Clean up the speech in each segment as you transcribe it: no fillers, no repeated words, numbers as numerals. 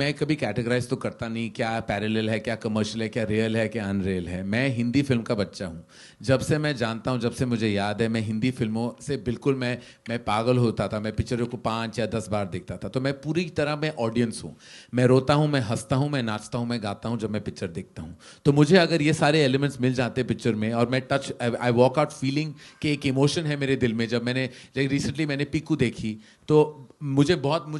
मैं कभी कैटेगराइज तो करता नहीं क्या पैरेलल है, क्या कमर्शियल है, क्या रियल है, क्या अनरियल है। मैं हिंदी फिल्म का बच्चा हूँ। जब से मैं जानता हूँ, जब से मुझे याद है, मैं हिंदी फिल्मों से बिल्कुल मैं पागल होता था। मैं पिक्चरों को 5 या 10 बार देखता था। तो मैं पूरी तरह मैं ऑडियंस हूँ। मैं रोता हूँ, मैं हंसता हूँ, मैं नाचता हूँ, मैं गाता हूँ जब मैं पिक्चर देखता हूँ। तो मुझे अगर ये सारे एलिमेंट्स मिल जाते हैं पिक्चर में, और मैं touch I walk out feeling कि एक इमोशन है मेरे दिल में। जब मैंने रिसेंटली मैंने पीकू देखी तो मुझे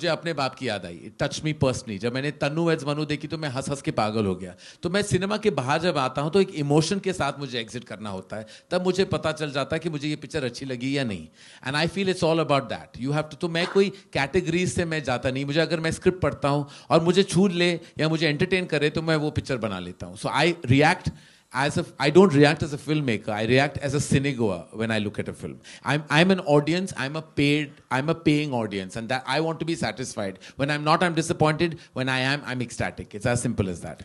अपने बाप की याद आई। Touch me personally. जब मैंने तन्नू एज मनु देखी तो मैं हंस हंस के पागल हो गया। तो मैं सिनेमा के बाहर जब आता हूँ तो एक इमोशन के साथ मुझे एग्जिट करना होता है। तब मुझे पता चल जाता है कि मुझे ये पिक्चर अच्छी लगी या नहीं। And I feel it's all about that. You have to. तो मैं कोई कैटेगरीज से मैं जाता नहीं। मुझे अगर मैं स्क्रिप्ट पढ़ता हूँ और मुझे छू ले या मुझे एंटरटेन करे तो मैं वो पिक्चर बना लेता हूँ। So I react I don't react as a filmmaker. I react as a cinegoer when I look at a film. I'm an audience. I'm a paying audience, and that I want to be satisfied. When I'm not, I'm disappointed. When I am, I'm ecstatic. It's as simple as that.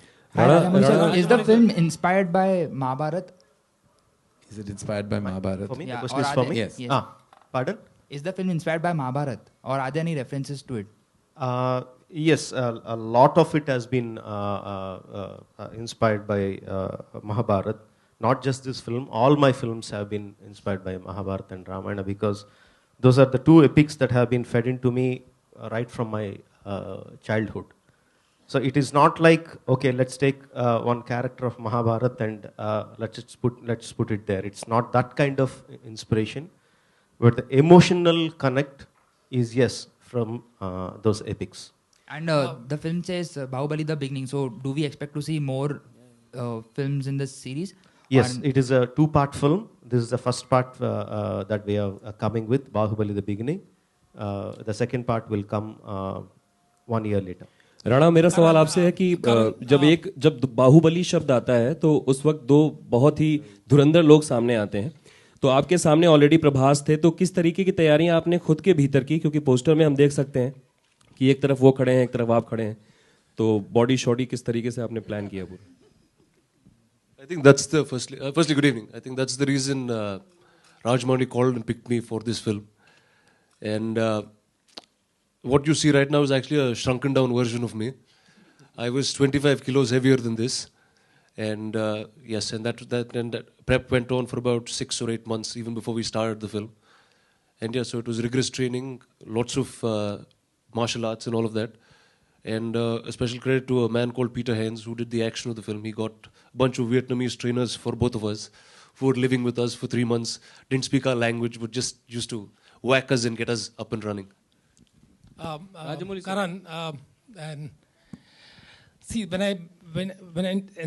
Is the film inspired by Mahabharat? Is it inspired by Mahabharat? For me, Yeah, the question or is are for me. Yes. Yes. Pardon? Is the film inspired by Mahabharat, or are there any references to it? Yes, a lot of it has been inspired by Mahabharat. Not just this film, all my films have been inspired by Mahabharata and Ramayana, because those are the two epics that have been fed into me right from my childhood. So it is not like, okay, let's take one character of Mahabharata and let's put it there. It's not that kind of inspiration, but the emotional connect is, yes, from those epics. And the film says Bahubali the beginning. So do we expect to see more films in this series? Yes, And it is a two-part film. This is the first part that we are coming with, Bahubali the beginning. The second part will come 1 year later. Rana, मेरा सवाल आपसे है कि जब बाहुबली शब्द आता है तो उस वक्त दो बहुत ही धुरंधर लोग सामने आते हैं। तो आपके सामने ऑलरेडी प्रभास थे, तो किस तरीके की तैयारियां आपने खुद के भीतर की? क्योंकि पोस्टर में हम देख सकते हैं कि एक तरफ वो खड़े हैं, एक तरफ आप खड़े हैं, तो बॉडी शॉडी किस तरीके से आपने प्लान किया पूरा? I think that's the firstly, good evening. I think that's the reason Rajmouli called and picked me for this film. And what you see right now is actually a shrunken down version of me. I was 25 kilos heavier than this. And yes, and that prep went on for about 6 or 8 months, even before we started the film. And yeah, so it was rigorous training, lots of martial arts and all of that. And a special credit to a man called Peter Hens, who did the action of the film. He got a bunch of Vietnamese trainers for both of us, who were living with us for 3 months, didn't speak our language, but just used to whack us and get us up and running. Karan, and see, when I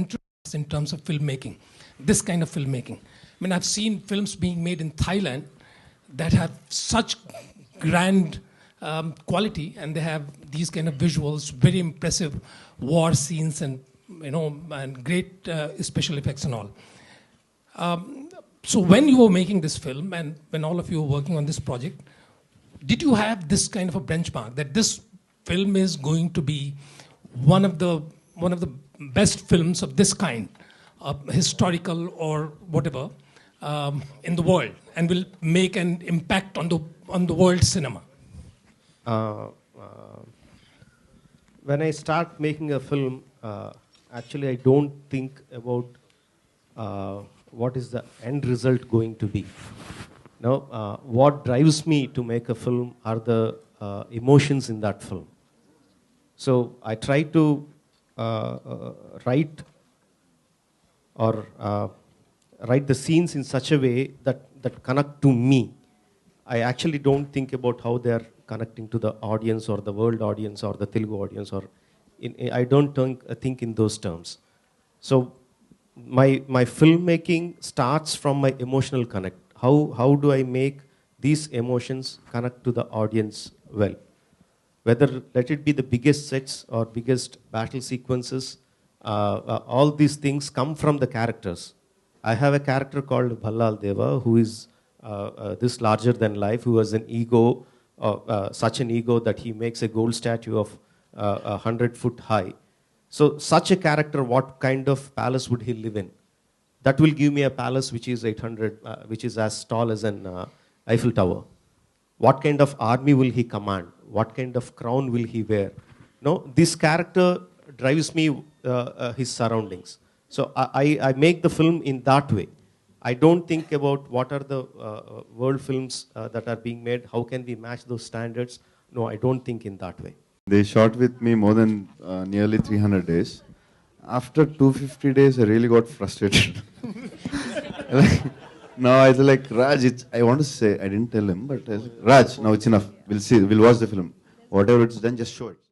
introduce in terms of filmmaking, this kind of filmmaking, I mean, I've seen films being made in Thailand that have such grand quality, and they have these kind of visuals, very impressive war scenes, and and great special effects and all. So when you were making this film, and when all of you were working on this project, did you have this kind of a benchmark that this film is going to be one of the best films of this kind, historical or whatever, in the world, and will make an impact on the world cinema? When I start making a film, actually I don't think about what is the end result going to be. No, what drives me to make a film are the emotions in that film. So I try to write the scenes in such a way that connect to me. I actually don't think about how they are connecting to the audience or the world audience or the Telugu audience, or I don't think in those terms. So my filmmaking starts from my emotional connect. How do I make these emotions connect to the audience well? Whether let it be the biggest sets or biggest battle sequences, all these things come from the characters. I have a character called Bhallal Deva, who is this larger than life, who has an ego, such an ego that he makes a gold statue of 100 foot high. So such a character, what kind of palace would he live in? That will give me a palace which is 800, which is as tall as an Eiffel Tower. What kind of army will he command? What kind of crown will he wear? No, this character drives me his surroundings. So I make the film in that way. I don't think about what are the world films that are being made, how can we match those standards. No, I don't think in that way. They shot with me more than nearly 300 days. After 250 days, I really got frustrated. Like, now I was like, Raj, I want to say, I didn't tell him, but I was like, Raj, now it's enough. We'll see, we'll watch the film. Whatever it's done, just show it.